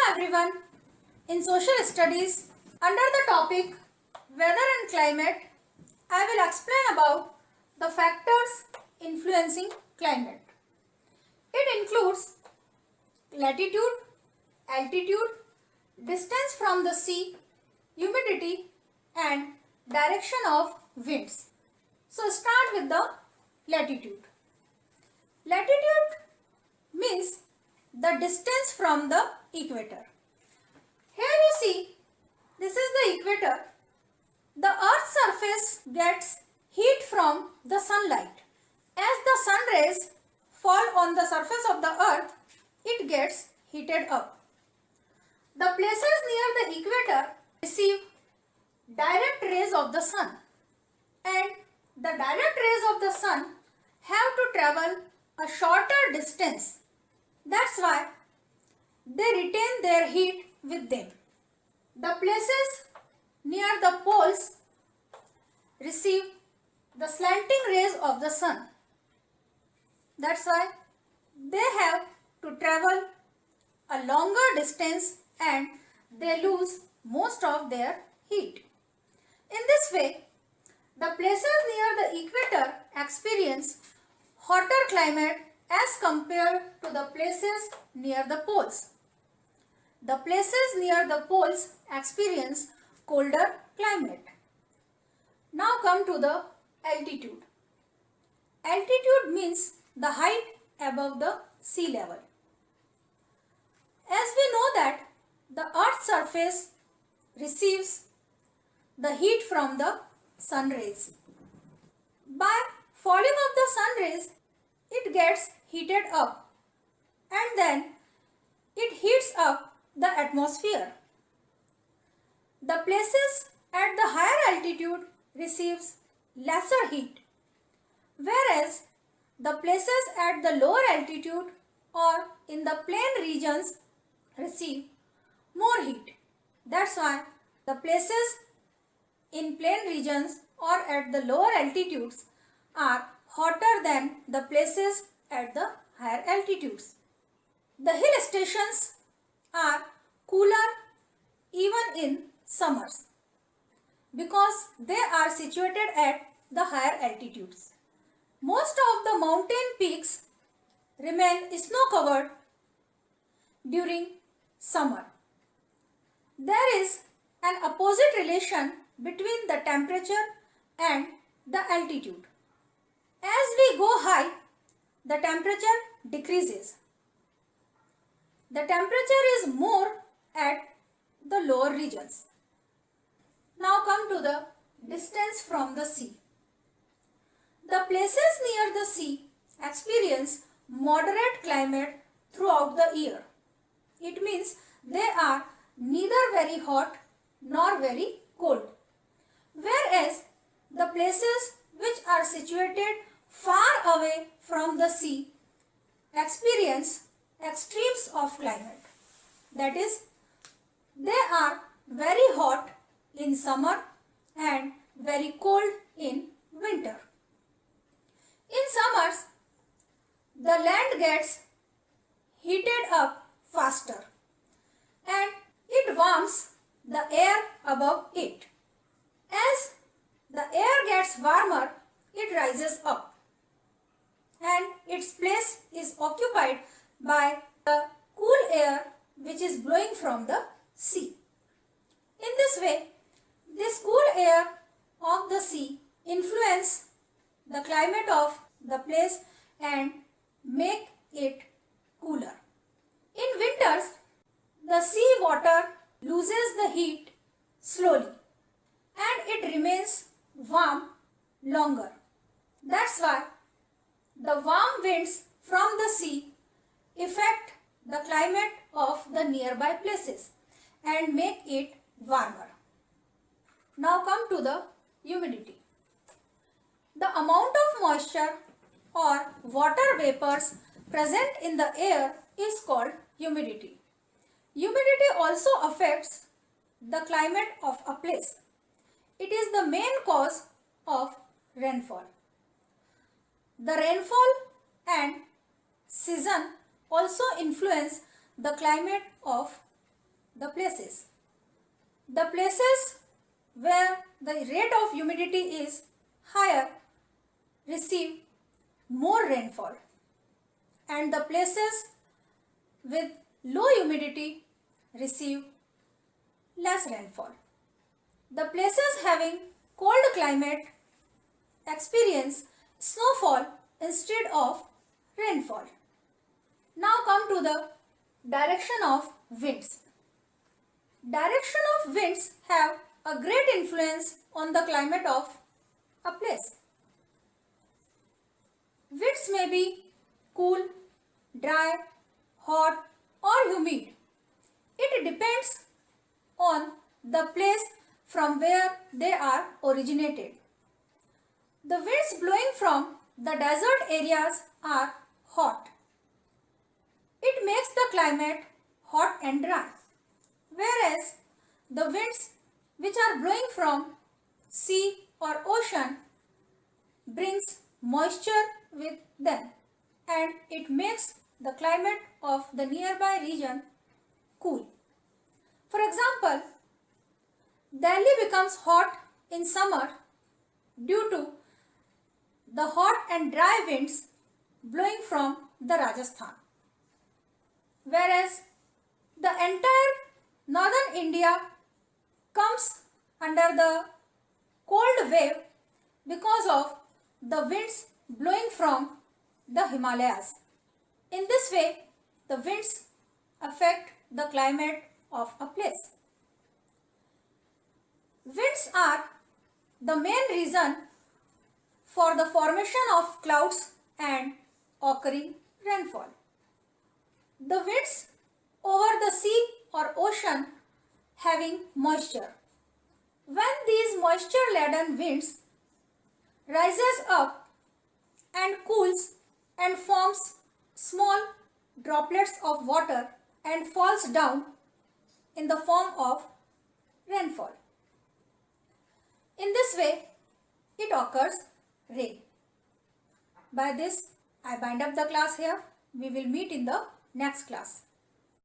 everyone. In social studies, under the topic weather and climate, I will explain about the factors influencing climate. It includes latitude, altitude, distance from the sea, humidity and direction of winds. So start with the latitude. Latitude means the distance from the equator. Here you see, this is the equator. The earth's surface gets heat from the sunlight. As the sun rays fall on the surface of the earth, it gets heated up. The places near the equator receive direct rays of the sun, and the direct rays of the sun have to travel a shorter distance. That's why they retain their heat with them. The places near the poles receive the slanting rays of the sun. That's why they have to travel a longer distance and they lose most of their heat. In this way, the places near the equator experience hotter climate as compared to the places near the poles. The places near the poles experience colder climate. Now come to the altitude. Altitude means the height above the sea level. As we know that the earth's surface receives the heat from the sun rays. By falling of the sun rays, it gets heated up and then it heats up the atmosphere. The places at the higher altitude receives lesser heat, whereas the places at the lower altitude or in the plain regions receive more heat. That's why the places in plain regions or at the lower altitudes are hotter than the places at the higher altitudes. The hill stations are cooler even in summers because they are situated at the higher altitudes. Most of the mountain peaks remain snow covered during summer. There is an opposite relation between the temperature and the altitude. As we go high, the temperature decreases. The temperature is more at the lower regions. Now come to the distance from the sea. The places near the sea experience moderate climate throughout the year. It means they are neither very hot nor very cold. Whereas the places which are situated far away from the sea experience extremes of climate. That is, they are very hot in summer and very cold in winter. In summers, the land gets heated up faster and it warms the air above it. As the air gets warmer, it rises up and its place is occupied by the cool air which is blowing from the sea. In this way, this cool air of the sea influence the climate of the place and make it cooler. In winters, the sea water loses the heat slowly and it remains warm longer. That's why the warm winds from the sea affect the climate of the nearby places and make it warmer. Now come to the humidity. The amount of moisture or water vapors present in the air is called humidity. Humidity also affects the climate of a place. It is the main cause of rainfall. The rainfall and season also influence the climate of the places. The places where the rate of humidity is higher receive more rainfall, and the places with low humidity receive less rainfall. The places having cold climate experience snowfall instead of rainfall. Now come to the direction of winds. Direction of winds have a great influence on the climate of a place. Winds may be cool, dry, hot or humid. It depends on the place from where they are originated. The winds blowing from the desert areas are hot. It makes the climate hot and dry, whereas the winds which are blowing from sea or ocean brings moisture with them, and it makes the climate of the nearby region cool. For example, Delhi becomes hot in summer due to the hot and dry winds blowing from the Rajasthan, whereas the entire northern India comes under the cold wave because of the winds blowing from the Himalayas. In this way, the winds affect the climate of a place. Winds are the main reason for the formation of clouds and occurring rainfall. The winds over the sea or ocean having moisture. When these moisture-laden winds rises up and cools and forms small droplets of water and falls down in the form of rainfall. In this way, it occurs rain. By this, I bind up the class here. We will meet in the next class.